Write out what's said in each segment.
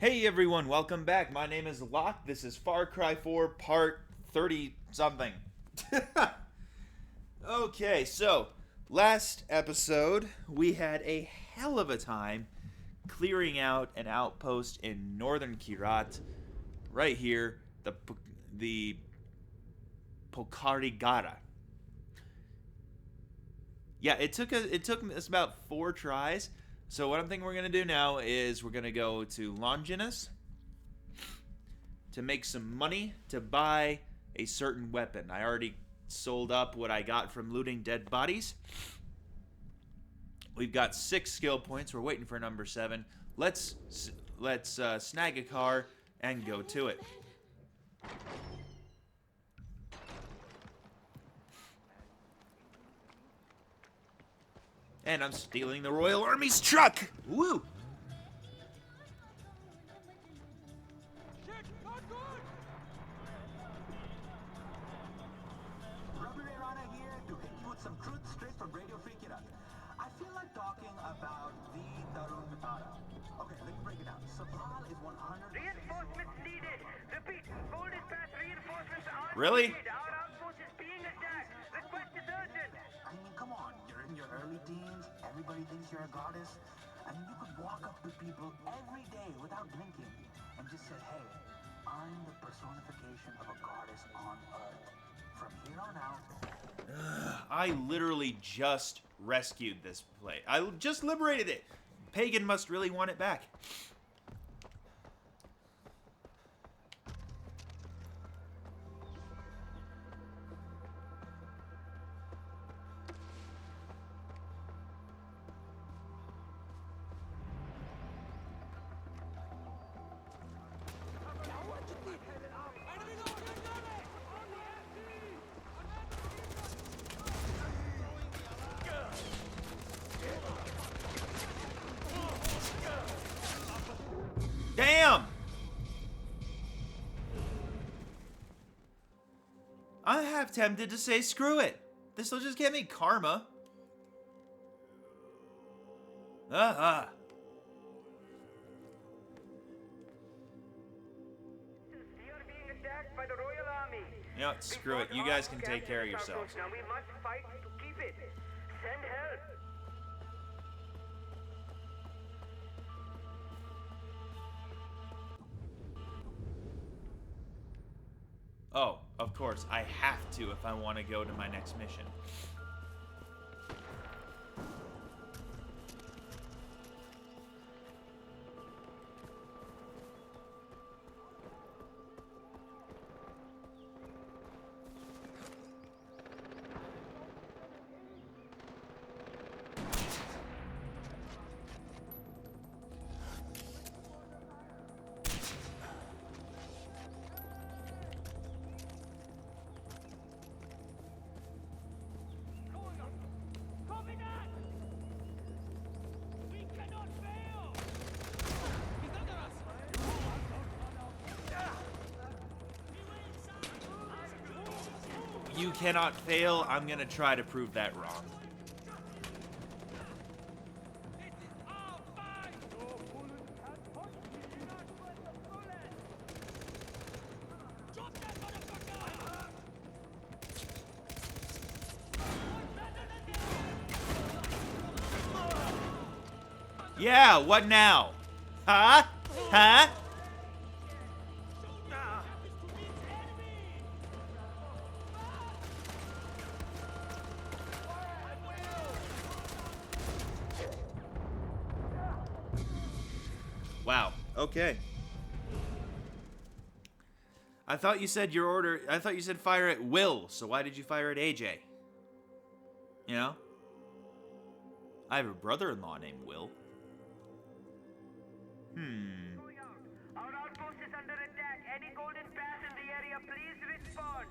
Hey everyone, welcome back. My name is Locke. This is Far Cry 4 part 30 something. Okay, so last episode we had a hell of a time clearing out an outpost in northern Kirat, right here, the Pokarigara. Yeah, it took us about 4 tries. So what I'm thinking we're gonna do now is we're gonna go to Longinus to make some money to buy a certain weapon. I already sold up what I got from looting dead bodies. We've got 6 skill points. We're waiting for number 7. Let's snag a car and go to it. And I'm stealing the Royal Army's truck. Woo! Some truth straight from Radio Free Kirat. I feel like talking about the Tarun Mitara. Okay, let me break it down. Sabal is 100. Reinforcements needed. Repeat. Full dispatch reinforcements are Really? needed. Our outpost is being attacked. Request is urgent. I mean, come on. You're in your early teens. Everybody thinks you're a goddess. I mean, you could walk up to people every day without blinking and just say, hey, I'm the personification of a goddess on Earth. From here on out, I literally just rescued this place. I just liberated it. Pagan must really want it back. Damn! I have tempted to say screw it. This'll just get me karma. Ah. We are being attacked by the Royal Army. You know what? Screw it. You guys can take care of yourselves. Now we must fight to keep it. Send help. Oh, of course. I have to if I want to go to my next mission. You cannot fail. I'm gonna try to prove that wrong. Yeah, what now? Huh? Huh? Wow. Okay. I thought you said fire at will, so why did you fire at AJ? You know? I have a brother-in-law named Will. Our outpost is under attack. Any golden pass in the area, please respond.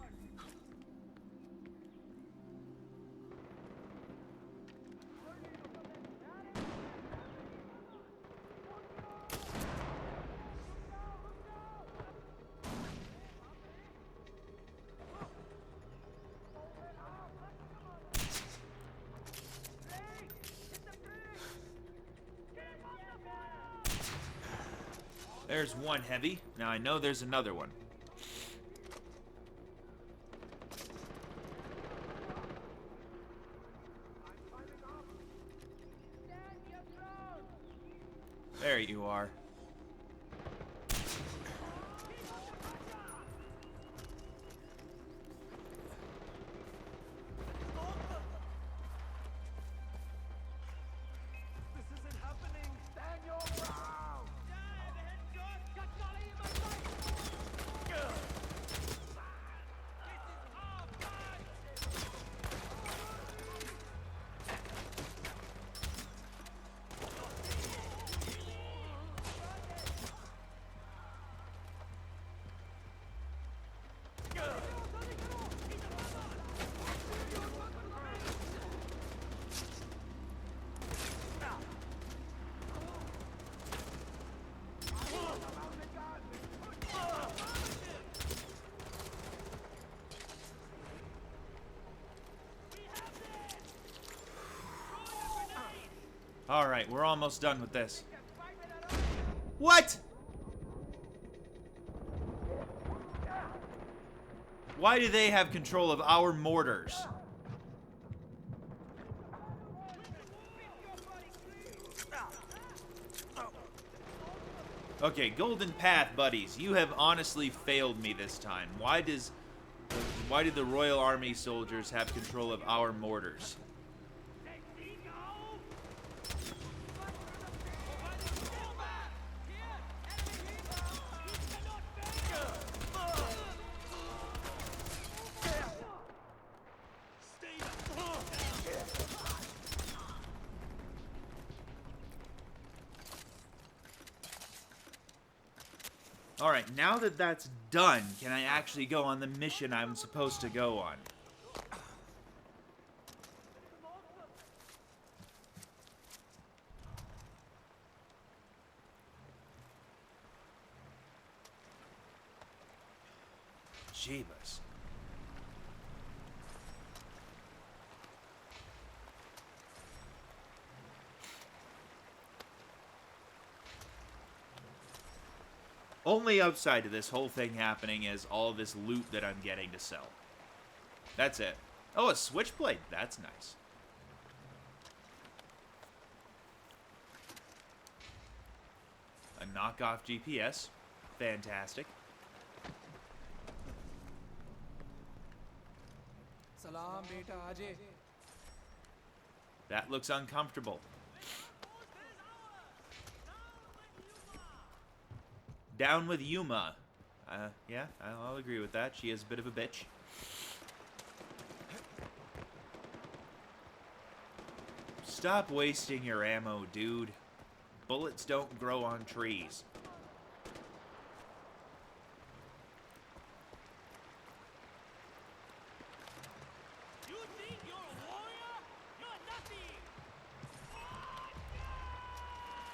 There's one heavy. Now I know there's another one. There you are. Alright, we're almost done with this. What? Why do they have control of our mortars? Okay, Golden Path buddies, you have honestly failed me this time. Why did the Royal Army soldiers have control of our mortars? Alright, now that that's done, can I actually go on the mission I'm supposed to go on? Jeebus. Only upside to this whole thing happening is all this loot that I'm getting to sell. That's it. Oh, a switchblade. That's nice. A knockoff GPS. Fantastic. Salam, beta Ajay. That looks uncomfortable. Down with Yuma. Yeah, I'll agree with that. She is a bit of a bitch. Stop wasting your ammo, dude. Bullets don't grow on trees. You think you're a warrior? You're nothing!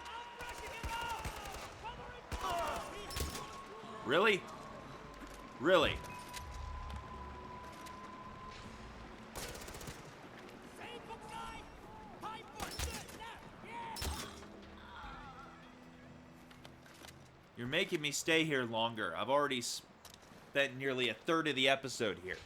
I'm brushing him out! Cover it! Really? Really? Same for guy! Time for shit! Yeah! You're making me stay here longer. I've already spent nearly a third of the episode here.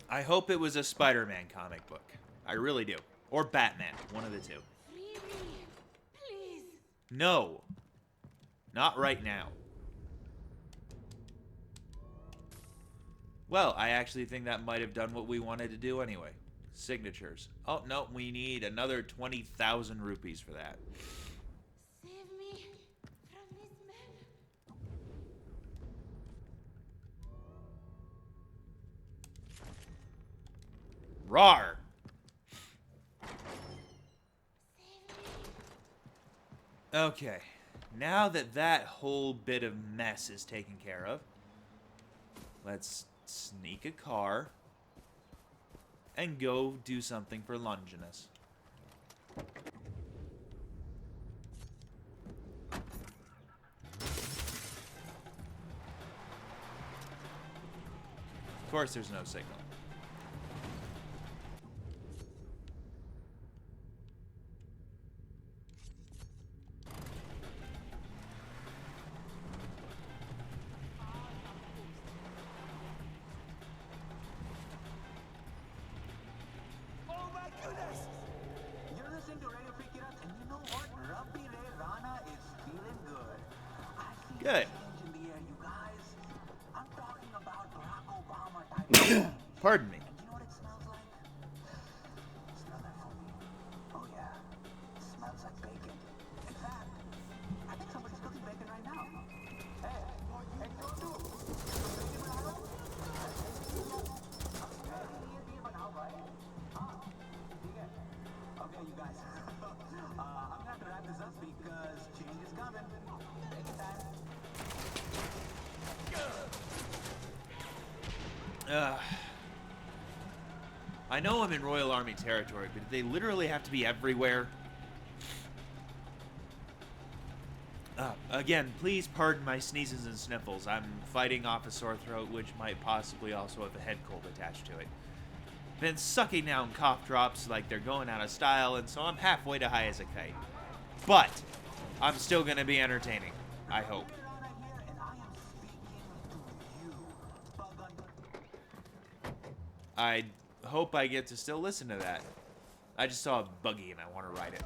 I hope it was a Spider-Man comic book. I really do. Or Batman. One of the two. Free me, please. No. Not right now. Well, I actually think that might have done what we wanted to do anyway. Signatures. Oh, no, we need another 20,000 rupees for that. Save me from this man. Rawr! Okay. Now that that whole bit of mess is taken care of, let's sneak a car and go do something for Longinus. Of course there's no signal. Oh my goodness! You're listening to Radio Fikirat, and you know what? Rabbi Ray Rana is feeling good. I see Good. a change in the air, you guys. I'm talking about Barack Obama type of change. Pardon me. And you know what it smells like? Smell that for me. Oh yeah. It smells like bacon. In fact, I think somebody's cooking bacon right now. Hey, hey, Chotu! Bacon banana? ये भी बनाओ भाई. हाँ, ठीक है. Okay, you guys. I'm gonna have to wrap this up because change is coming. Take your time. I know I'm in Royal Army territory, but they literally have to be everywhere. Again, please pardon my sneezes and sniffles. I'm fighting off a sore throat, which might possibly also have a head cold attached to it. Been sucking down cough drops like they're going out of style, and so I'm halfway to high as a kite. But I'm still gonna be entertaining, I hope. Rana here, and I am speaking to you. I hope I get to still listen to that. I just saw a buggy and I want to ride it.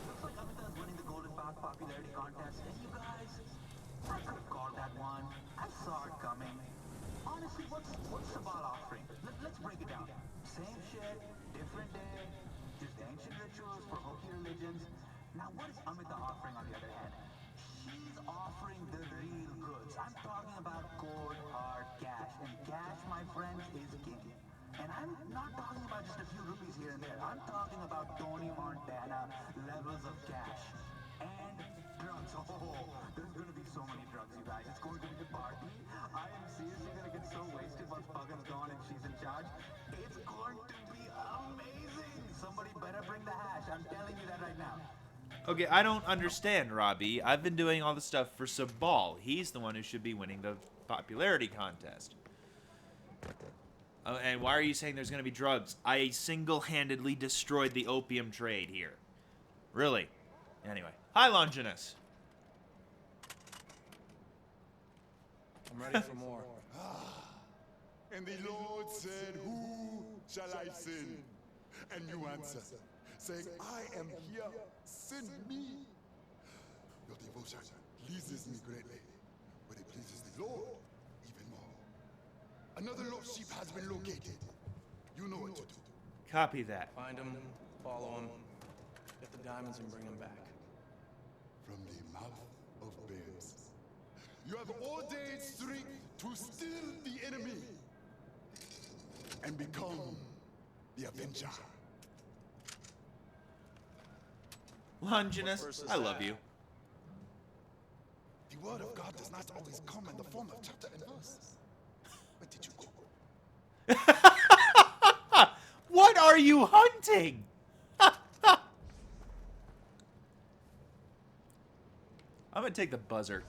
Looks like Amita's winning the Golden Path popularity contest, and you guys, I could have called that one. I saw it coming. Honestly, what's Sabal offering? Let's break it down. Same shit, different day, just ancient rituals for hokey religions. Now, what is Amita offering on the other hand? She's offering the real goods. I'm talking about cold, hard cash. And cash, my friends, is king. And I'm not talking about just a few rupees here and there. I'm talking about Tony Montana levels of cash. And drugs. Oh, there's going to be so many drugs, you guys. It's going to be a party. I am seriously going to get so wasted once Pagan's gone and she's in charge. It's going to be amazing. Somebody better bring the hash. I'm telling you that right now. Okay, I don't understand, Robbie. I've been doing all the stuff for Sabal. He's the one who should be winning the popularity contest. And why are you saying there's going to be drugs? I single-handedly destroyed the opium trade here. Really? Anyway. Hi, Longinus. I'm ready for more. And the Lord said, who shall I send? And you answer, saying, I am here, send me. Your devotion pleases me greatly, but it pleases the Lord even more. Another lost sheep has been located. You know what to do. Copy that. Find him, follow him, get the diamonds and bring him back. From the mouth of babes. You have ordained strength to still the enemy and become the avenger. Longinus, I love you. The word of God does not always come in the form of chapter and verse. Where did you go? What are you hunting? I'm gonna take the buzzer.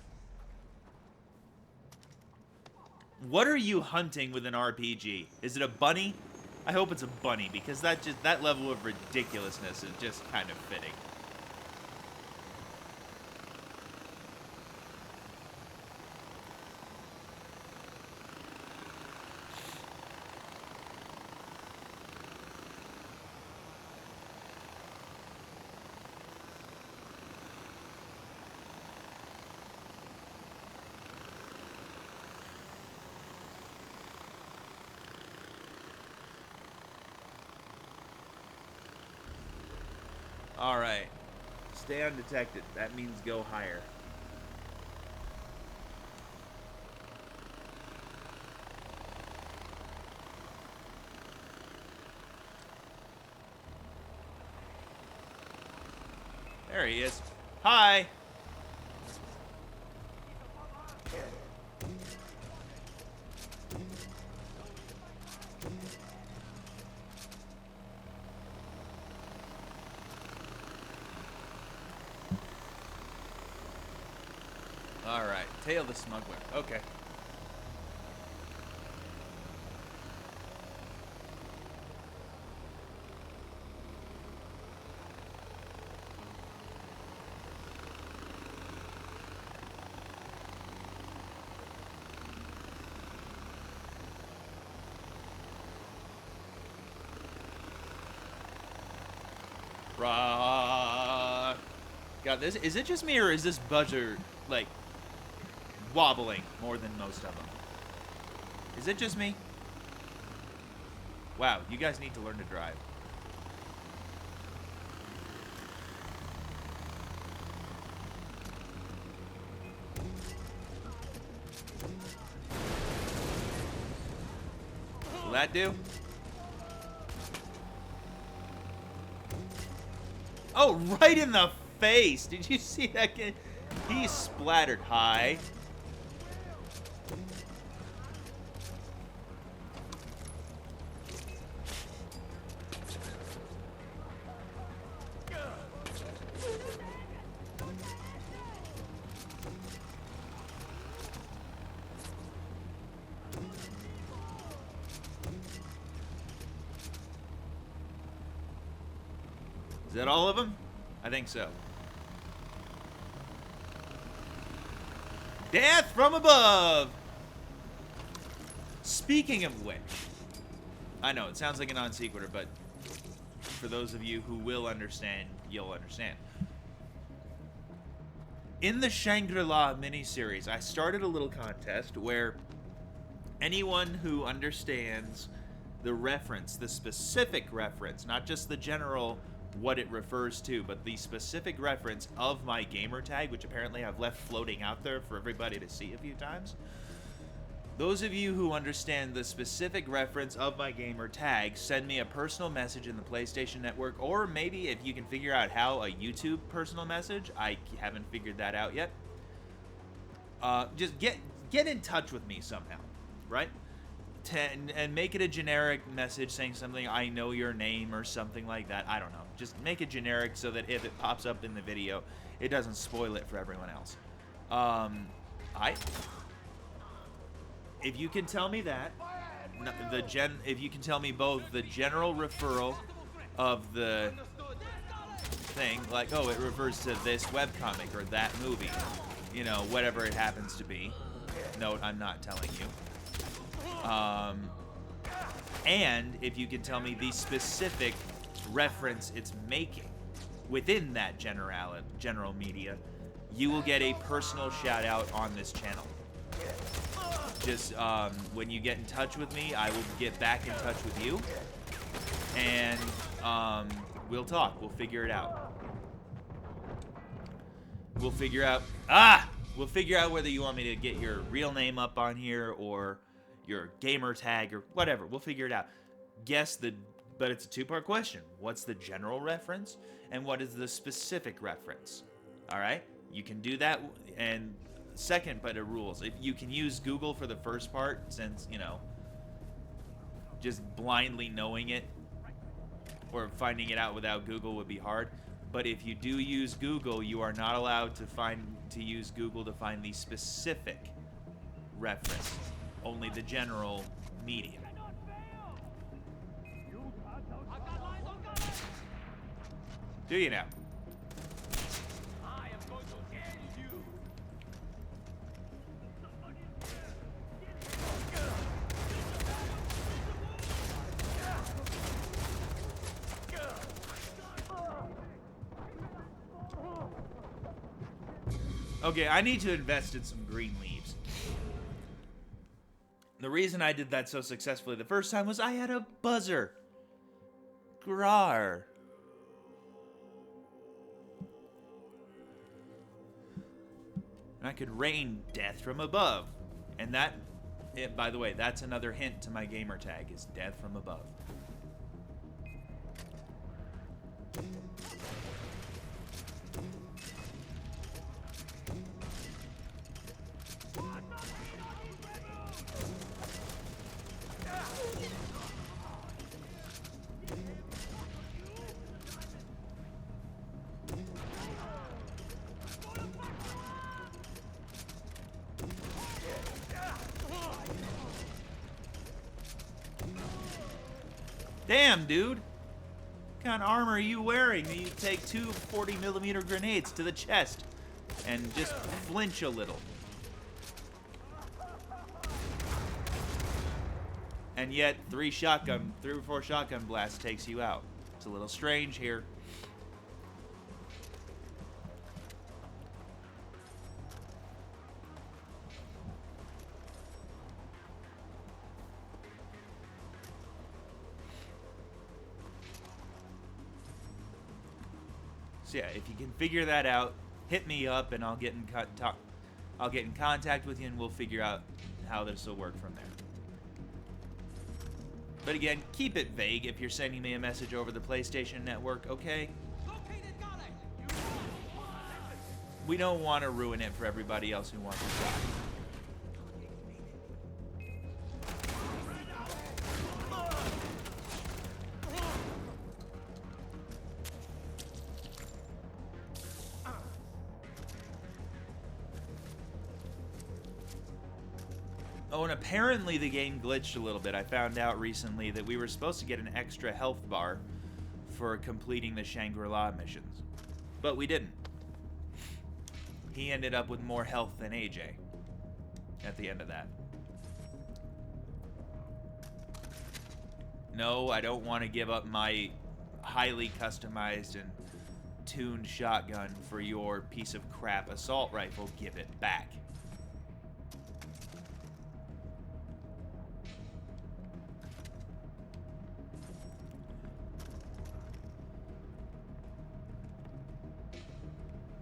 What are you hunting with an RPG? Is it a bunny? I hope it's a bunny, because that level of ridiculousness is just kind of fitting. Alright. Stay undetected. That means go higher. There he is. Hi. All right, Tail the Smuggler. Okay. Rock. God, this is it just me or is this buzzer like wobbling more than most of them? Is it just me? Wow, you guys need to learn to drive. Will that do? Oh, right in the face! Did you see that kid? He splattered high. Is that all of them? I think so. Death from above! Speaking of which, I know it sounds like a non sequitur, but for those of you who will understand, you'll understand. In the Shangri-La miniseries, I started a little contest where anyone who understands the reference, the specific reference, not just the general what it refers to, but the specific reference of my gamer tag, which apparently I've left floating out there for everybody to see a few times. Those of you who understand the specific reference of my gamer tag, send me a personal message in the PlayStation Network, or maybe if you can figure out how, a YouTube personal message. I haven't figured that out yet. Just get in touch with me somehow, right? And make it a generic message saying something, I know your name or something like that. I don't know. Just make it generic so that if it pops up in the video, it doesn't spoil it for everyone else. If you can tell me that, if you can tell me both the general referral of the thing, like, oh, it refers to this webcomic or that movie, you know, whatever it happens to be. Note, I'm not telling you. And if you can tell me the specific reference it's making within that general media, you will get a personal shout out on this channel. Just when you get in touch with me, I will get back in touch with you, and we'll talk. We'll figure it out. We'll figure out whether you want me to get your real name up on here or your gamer tag or whatever. We'll figure it out. But it's a two-part question. What's the general reference and what is the specific reference? All right? You can do that. And second bit of rules, if you can use Google for the first part, since, you know, just blindly knowing it or finding it out without Google would be hard. But if you do use Google, you are not allowed to use Google to find the specific reference. Only the general media. Do you now? I am going to end you. Okay, I need to invest in some green leaves. The reason I did that so successfully the first time was I had a buzzer. Grar. And I could rain death from above. And that, by the way, that's another hint to my gamer tag, is death from above. Damn, dude. What kind of armor are you wearing that you take two 40mm grenades to the chest and just flinch a little? And yet, 3 or 4 shotgun blasts takes you out. It's a little strange here. So yeah, if you can figure that out, hit me up and I'll get in contact with you and we'll figure out how this will work from there. But again, keep it vague if you're sending me a message over the PlayStation Network, okay? Located Gale! We don't want to ruin it for everybody else who wants to try. Oh, and apparently the game glitched a little bit. I found out recently that we were supposed to get an extra health bar for completing the Shangri-La missions. But we didn't. He ended up with more health than AJ at the end of that. No, I don't want to give up my highly customized and tuned shotgun for your piece of crap assault rifle. Give it back.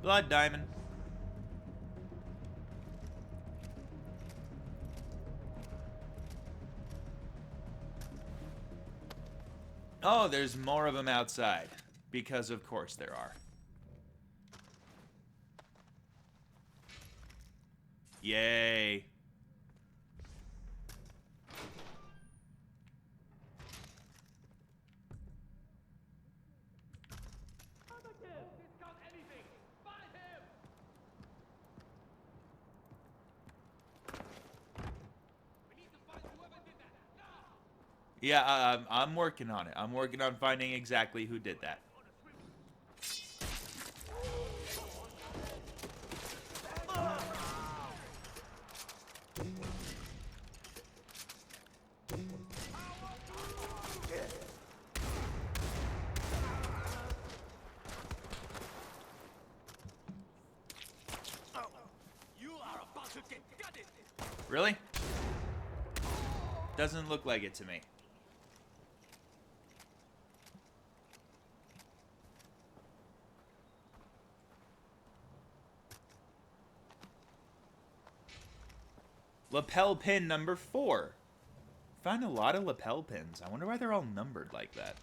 Blood diamond. Oh, there's more of them outside. Because of course there are. Yay. Discount anything! Find him! We need to find whoever did that! Now! Yeah, I'm working on it. I'm working on finding exactly who did that. You are about to get gutted! Really? Doesn't look like it to me. Lapel pin number 4. Found a lot of lapel pins. I wonder why they're all numbered like that.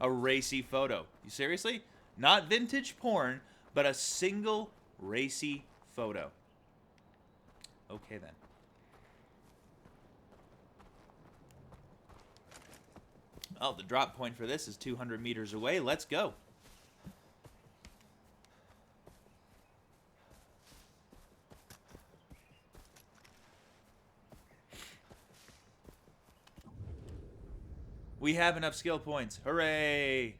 A racy photo. You seriously? Not vintage porn, but a single racy photo. Okay then. Oh, the drop point for this is 200 meters away. Let's go. We have enough skill points. Hooray!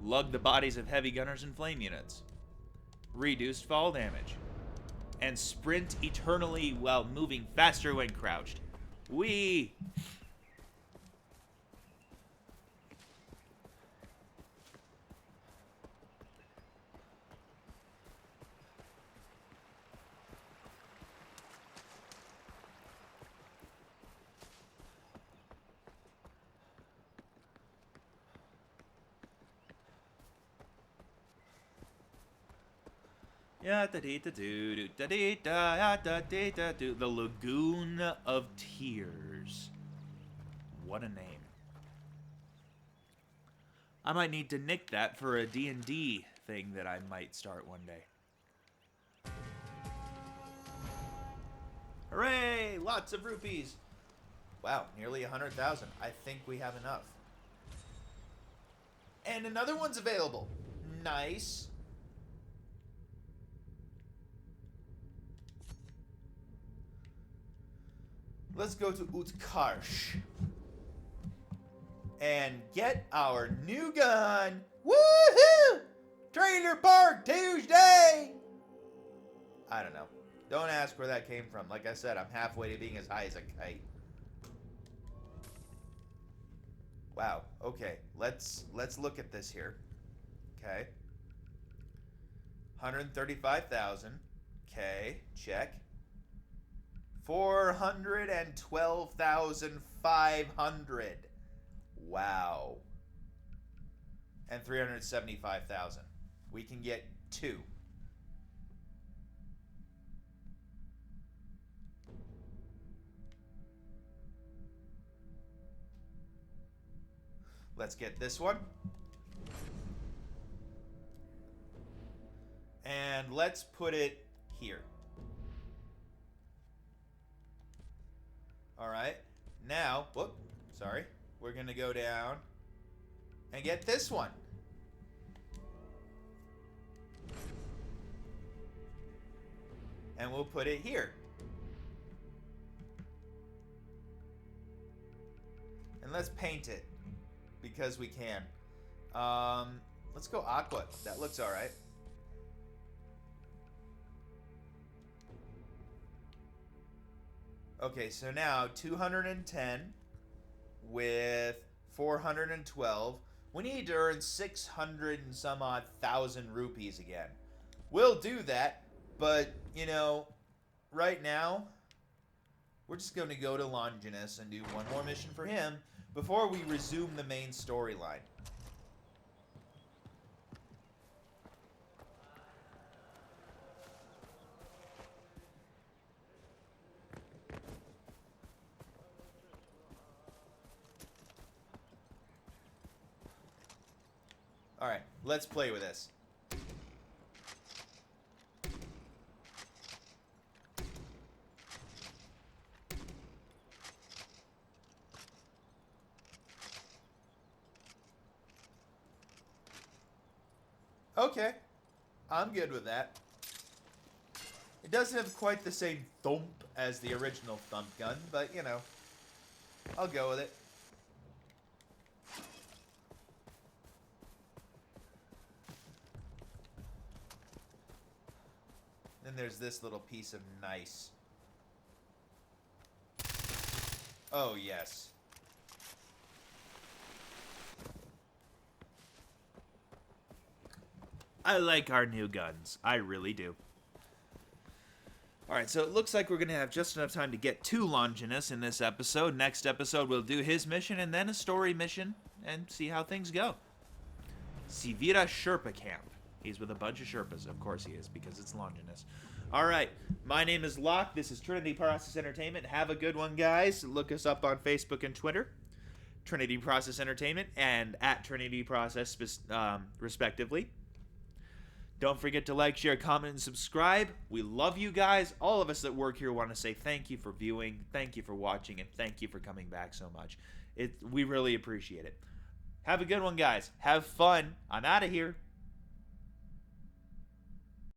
Lug the bodies of heavy gunners and flame units. Reduced fall damage. And sprint eternally while moving faster when crouched. Whee! The Lagoon of Tears. What a name. I might need to nick that for a D&D thing that I might start one day. Hooray! Lots of rupees. Wow, nearly 100,000. I think we have enough. And another one's available. Nice. Let's go to Utkarsh. and get our new gun. Woohoo! Trailer Park Tuesday! I don't know. Don't ask where that came from. Like I said, I'm halfway to being as high as a kite. Wow. Okay. Let's look at this here. Okay. 135,000. Okay. Check. 412,500. Wow. And 375,000. We can get 2. Let's get this one. And let's put it here. All right. Now, whoop, sorry. We're going to go down and get this one. And we'll put it here. And let's paint it because we can. Let's go aqua. That looks all right. Okay, so now 210 with 412. We need to earn 600 and some odd thousand rupees again. We'll do that, but, you know, right now, we're just going to go to Longinus and do one more mission for him before we resume the main storyline. Alright, let's play with this. Okay, I'm good with that. It doesn't have quite the same thump as the original thump gun, but, you know, I'll go with it. Then there's this little piece of nice. Oh, yes. I like our new guns. I really do. Alright, so it looks like we're going to have just enough time to get to Longinus in this episode. Next episode, we'll do his mission and then a story mission and see how things go. Sivira Sherpa Camp. He's with a bunch of Sherpas. Of course he is, because it's Longinus. Alright, my name is Locke. This is Trinity Process Entertainment. Have a good one, guys. Look us up on Facebook and Twitter. Trinity Process Entertainment and at Trinity Process, respectively. Don't forget to like, share, comment, and subscribe. We love you guys. All of us that work here want to say thank you for viewing, thank you for watching, and thank you for coming back so much. We really appreciate it. Have a good one, guys. Have fun. I'm out of here.